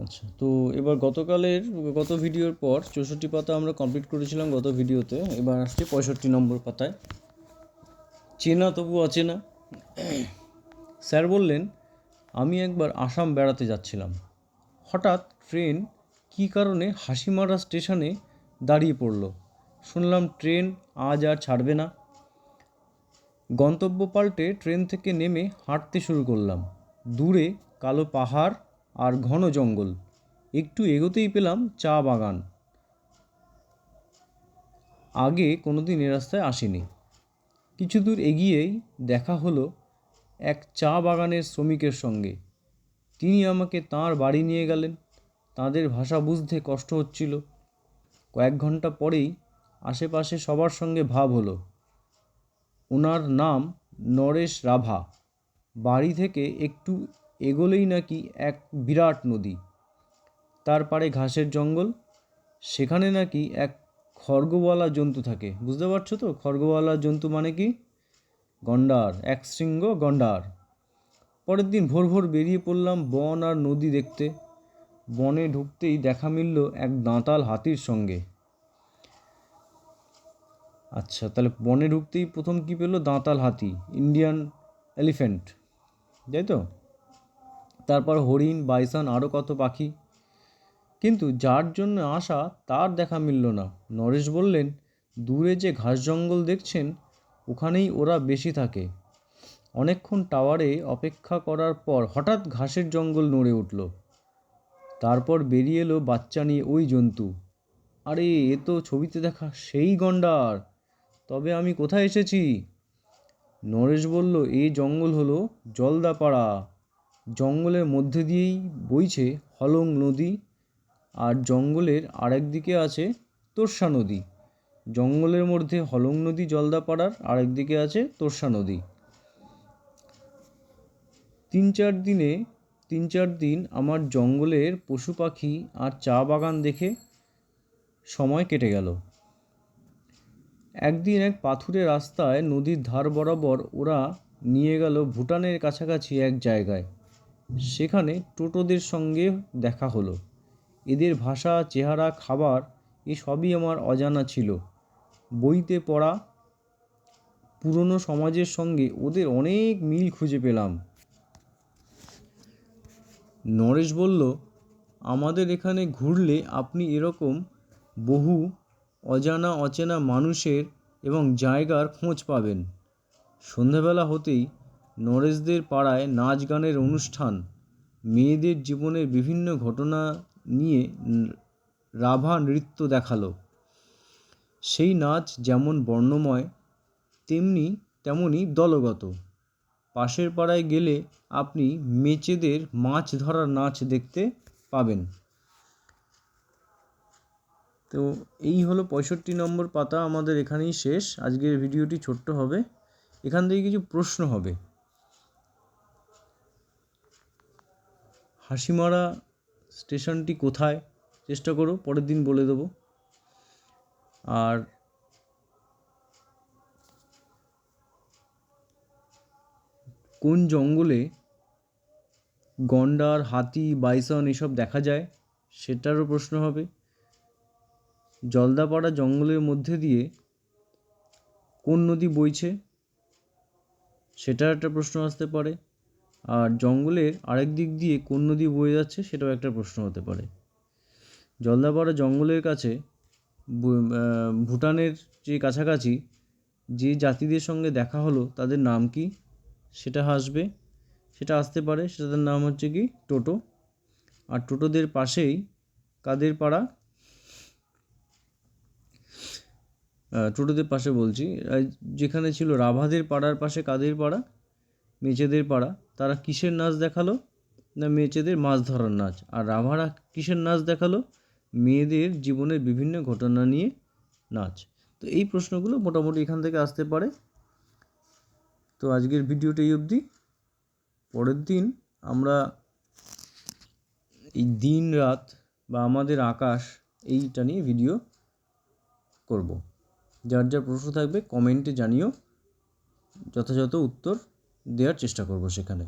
আচ্ছা, তো এবার গত ভিডিওর পর 64 পাতা আমরা কমপ্লিট করেছিলাম গত ভিডিওতে। এবার আসছি 65 নম্বর পাতায়। চেনা তবু অচেনা। স্যার বললেন, আমি একবার আসাম বেড়াতে যাচ্ছিলাম। হঠাৎ ট্রেন কী কারণে হাসিমারা স্টেশনে দাঁড়িয়ে পড়ল। শুনলাম ট্রেন আজ আর ছাড়বে না। গন্তব্য পাল্টে ট্রেন থেকে নেমে হাঁটতে শুরু করলাম। দূরে কালো পাহাড় আর ঘন জঙ্গল। একটু এগোতেই পেলাম চা বাগান। আগে কোনোদিন এ রাস্তায় আসিনি। কিছু দূর এগিয়েই দেখা হলো এক চা বাগানের শ্রমিকের সঙ্গে। তিনি আমাকে তাঁর বাড়ি নিয়ে গেলেন। তাঁদের ভাষা বুঝতে কষ্ট হচ্ছিল। কয়েক ঘন্টা পরেই আশেপাশে সবার সঙ্গে ভাব হলো। ওনার নাম নরেশ রাভা। বাড়ি থেকে একটু এগোলেই নাকি এক বিরাট নদী, তার পাড়ে ঘাসের জঙ্গল। সেখানে নাকি এক খড়গওয়ালা জন্তু থাকে। বুঝতে পারছো তো, খড়গওয়ালা জন্তু মানে কি? গন্ডার, এক শৃঙ্গ গন্ডার। পরের দিন ভোর ভোর বেরিয়ে পড়লাম বন আর নদী দেখতে। বনে ঢুকতেই দেখা মিলল এক দাঁতাল হাতির সঙ্গে। আচ্ছা, তাহলে বনে ঢুকতেই প্রথম কি পেলো? দাঁতাল হাতি, ইন্ডিয়ান এলিফ্যান্ট, তাই তো? তারপর হরিণ, বাইসন, আরও কত পাখি। কিন্তু যার জন্য আসা তার দেখা মিলল না। নরেশ বললেন, দূরে যে ঘাস জঙ্গল দেখছেন ওখানেই ওরা বেশি থাকে। অনেকক্ষণ টাওয়ারে অপেক্ষা করার পর হঠাৎ ঘাসের জঙ্গল নড়ে উঠল। তারপর বেরিয়ে এলো বাচ্চা নিয়ে ওই জন্তু। আরে, এ তো ছবিতে দেখা সেই গন্ডার। তবে আমি কোথায় এসেছি? নরেশ বলল, এই জঙ্গল হলো জলদাপাড়া। জঙ্গলের মধ্যে দিয়েই বইছে হলং নদী, আর জঙ্গলের আরেক দিকে আছে তোর্সা নদী। জঙ্গলের মধ্যে হলং নদী জলদাপাড়ার, আরেক দিকে আছে তোর্সা নদী। তিন চার দিন আমার জঙ্গলের পশু পাখি আর চা বাগান দেখে সময় কেটে গেল। একদিন এক পাথুরে রাস্তায় নদীর ধার বরাবর ওরা নিয়ে গেল ভুটানের কাছাকাছি এক জায়গায়। সেখানে টোটোদের সঙ্গে দেখা হলো। এদের ভাষা, চেহারা, খাবার এসবই আমার অজানা ছিল। বইতে পড়া পুরনো সমাজের সঙ্গে ওদের অনেক মিল খুঁজে পেলাম। নরেশ বলল, আমাদের এখানে ঘুরলে আপনি এরকম বহু অজানা অচেনা মানুষের এবং জায়গার খোঁজ পাবেন। সন্ধ্যাবেলা হতেই নরেশদের পাড়ায় নাচ গানের অনুষ্ঠান। মেয়েদের জীবনের বিভিন্ন ঘটনা নিয়ে রাভা নৃত্য দেখালো। সেই নাচ যেমন বর্ণময় তেমনি দলগত। পাশের পাড়ায় গেলে আপনি মেচেদের মাছ ধরার নাচ দেখতে পাবেন। তো এই হলো 65 নম্বর পাতা। আমাদের এখানেই শেষ। আজকের ভিডিওটি ছোট্ট হবে। এখান থেকে কিছু প্রশ্ন হবে। হাসিমারা স্টেশনটি কোথায়? চেষ্টা করো, পরের দিন বলে দেবো। আর কোন জঙ্গলে গন্ডার, হাতি, বাইসন এসব দেখা যায় সেটারও প্রশ্ন হবে। জলদাপাড়া জঙ্গলের মধ্যে দিয়ে কোন নদী বইছে সেটার একটা প্রশ্ন আসতে পারে। আর জঙ্গলের আরেক দিক দিয়ে কোন নদী বয়ে যাচ্ছে সেটাও একটা প্রশ্ন হতে পারে। জলদাপাড়া জঙ্গলের কাছে ভুটানের যে কাছাকাছি যে জাতিদের সঙ্গে দেখা হলো তাদের নাম কি সেটা আসতে পারে। সেটার নাম হচ্ছে কি? টোটো। আর টোটোদের পাশেই কাদের পাড়া? টোটোদের পাশে বলছি, যেখানে ছিল রাভাদের পাড়ার পাশে কাদের পাড়া? মেচেদের পাড়া। তারা কিসের নাচ দেখালো? না, মেচেদের মাছ ধরার নাচ। আর রাভারা কিসের নাচ দেখালো? মেয়েদের জীবনের বিভিন্ন ঘটনা নিয়ে নাচ। তো এই প্রশ্নগুলো মোটামুটি এখান থেকে আসতে পারে। তো আজকের ভিডিওটা এই অবধি। পরের দিন আমরা এই দিন রাত বা আমাদের আকাশ এইটা নিয়ে ভিডিও করব। যার যা প্রশ্ন থাকবে কমেন্টে জানিও, যথাযথ উত্তর দেওয়ার চেষ্টা করব সেখানে।